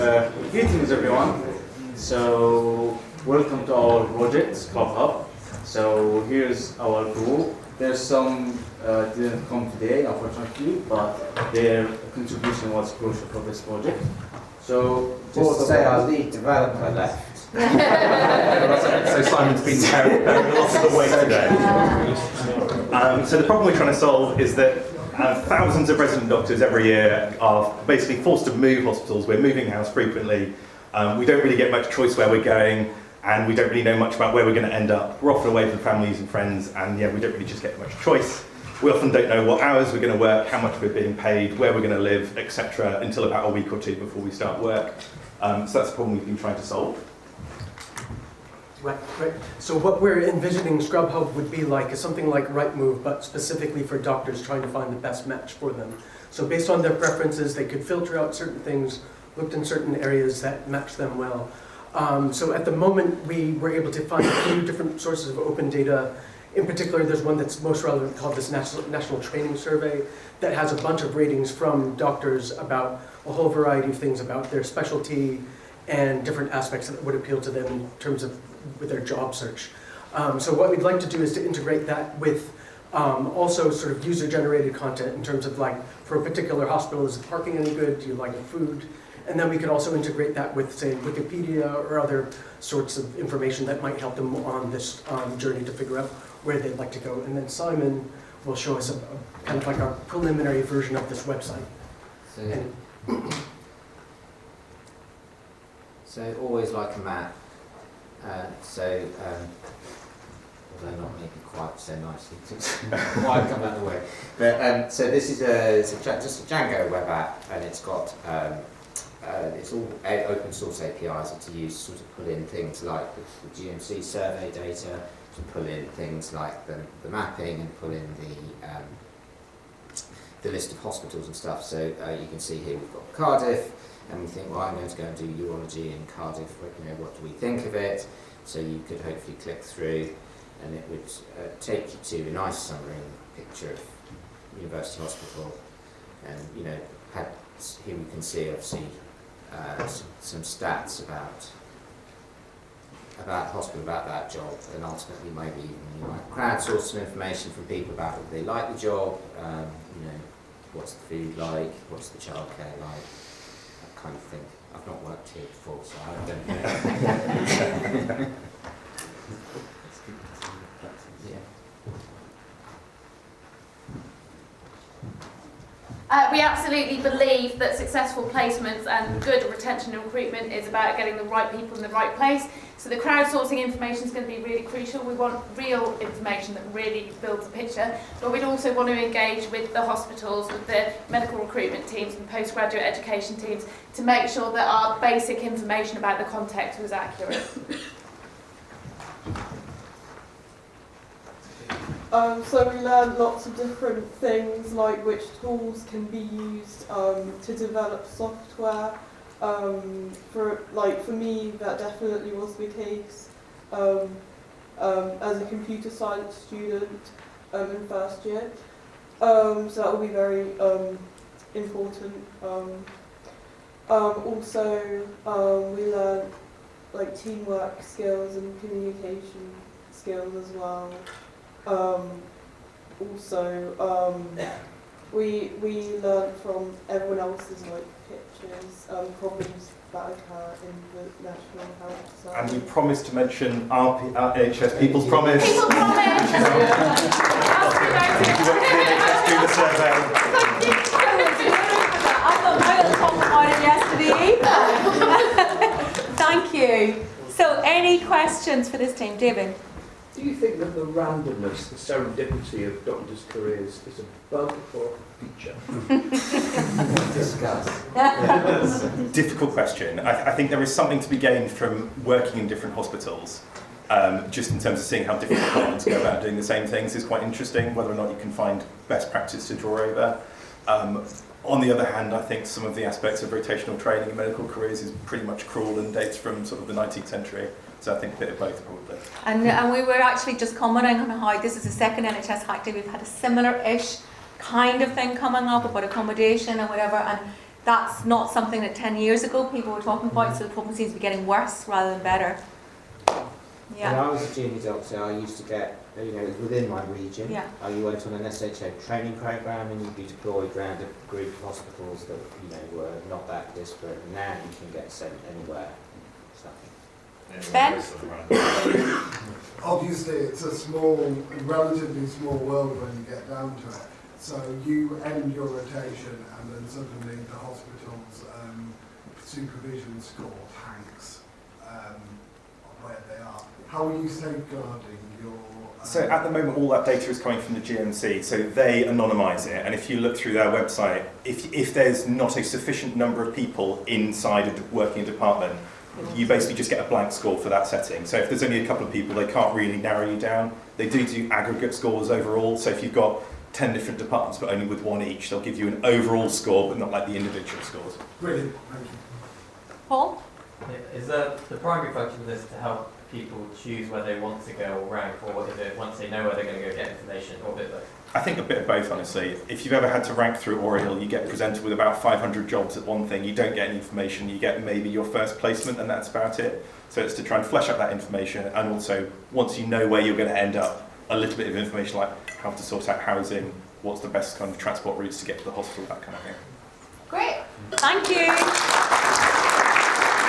Greetings everyone. So welcome to our project Club Hub. So here's our group. There's some didn't come today unfortunately, but their contribution was crucial for this project. So just to say our lead developer left. So Simon's been carrying a lot of the weight today. So the problem we're trying to solve is that thousands of resident doctors every year are basically forced to move hospitals. We're moving house frequently. We don't really get much choice where we're going, and we don't really know much about where we're going to end up. We're often away from families and friends, and yeah, we don't really just get much choice. We often don't know what hours we're going to work, how much we're being paid, where we're going to live, etc., until about a week or two before we start work. So that's the problem we've been trying to solve. Right. So what we're envisioning Scrub Hub would be like is something like Rightmove, but specifically for doctors trying to find the best match for them. So based on their preferences, they could filter out certain things, looked in certain areas that match them well. So at the moment, we were able to find a few different sources of open data. In particular, there's one that's most relevant called this National Training Survey that has a bunch of ratings from doctors about a whole variety of things about their specialty and different aspects that would appeal to them in terms of with their job search. So what we'd like to do is to integrate that with also sort of user-generated content in terms of like, for a particular hospital, is the parking any good? Do you like the food? And then we could also integrate that with, say, Wikipedia or other sorts of information that might help them on this journey to figure out where they'd like to go. And then Simon will show us a kind of like our preliminary version of this website. So always like a map. Although not maybe quite so nicely to quite come out of the way. But so this is just a Django web app, and it's got it's all open source APIs to use to sort of pull in things like the GMC survey data, to pull in things like the mapping, and pull in the list of hospitals and stuff. So you can see here we've got Cardiff. And we think, well, I'm going to go and do urology in Cardiff. You know, what do we think of it? So you could hopefully click through, and it would take you to a nice summary picture of University Hospital. And you know, here we can see obviously some stats about the hospital, about that job, and ultimately maybe even you might crowdsource some information from people about whether they like the job. You know, what's the food like? What's the childcare like? Kind of thing. I've not worked here before, so I don't know. We absolutely believe that successful placements and good retention and recruitment is about getting the right people in the right place. So the crowdsourcing information is going to be really crucial. We want real information that really builds a picture, but we'd also want to engage with the hospitals, with the medical recruitment teams and postgraduate education teams to make sure that our basic information about the context was accurate. So we learned lots of different things, like which tools can be used to develop software. For me, that definitely was the case as a computer science student in first year. So that will be very important. Also, we learned like teamwork skills and communication skills as well. We learned from everyone else's like pictures, problems that occur in the National Health Service. And we promised to mention our NHS People's Promise. People promise! If you went to the NHS do the survey. I thought my little comment on it yesterday. Thank you. So any questions for this team? David? Do you think that the randomness, the serendipity of doctors' careers is a bug or a feature? Discuss. Difficult question. I think there is something to be gained from working in different hospitals. Just in terms of seeing how different departments go about doing the same things is quite interesting, whether or not you can find best practice to draw over. On the other hand, I think some of the aspects of rotational training in medical careers is pretty much cruel and dates from sort of the 19th century. So I think a bit of both probably. And we were actually just commenting on how this is the second NHS Hack Day. We've had a similar-ish kind of thing coming up about accommodation and whatever. And That's not something that 10 years ago people were talking about, so the problem seems to be getting worse rather than better. When Yeah. I was a junior doctor, I used to get, it was within my region. Yeah. You went on an SHO training programme and you'd be deployed around a group of hospitals that, were not that disparate. Now you can get sent anywhere. Ben? Obviously, it's a relatively small world when you get down to it. So you end your rotation, and then suddenly the hospital's supervision score tanks where they are. How are you safeguarding your? So at the moment, all that data is coming from the GMC, so they anonymise it. And if you look through their website, if there's not a sufficient number of people inside a working department, you basically just get a blank score for that setting. So if there's only a couple of people, they can't really narrow you down. They do aggregate scores overall. So if you've got 10 different departments, but only with one each, they'll give you an overall score, but not like the individual scores. Brilliant, thank you. Paul? Is the primary function of this to help people choose where they want to go or rank, or is it once they know where they're going to go get information, or a bit of both? I think a bit of both, honestly. If you've ever had to rank through Oriel, you get presented with about 500 jobs at one thing. You don't get any information. You get maybe your first placement, and that's about it. So it's to try and flesh out that information, and also, once you know where you're going to end up, a little bit of information like how to sort out housing, what's the best kind of transport routes to get to the hospital, that kind of thing. Great. Thank you.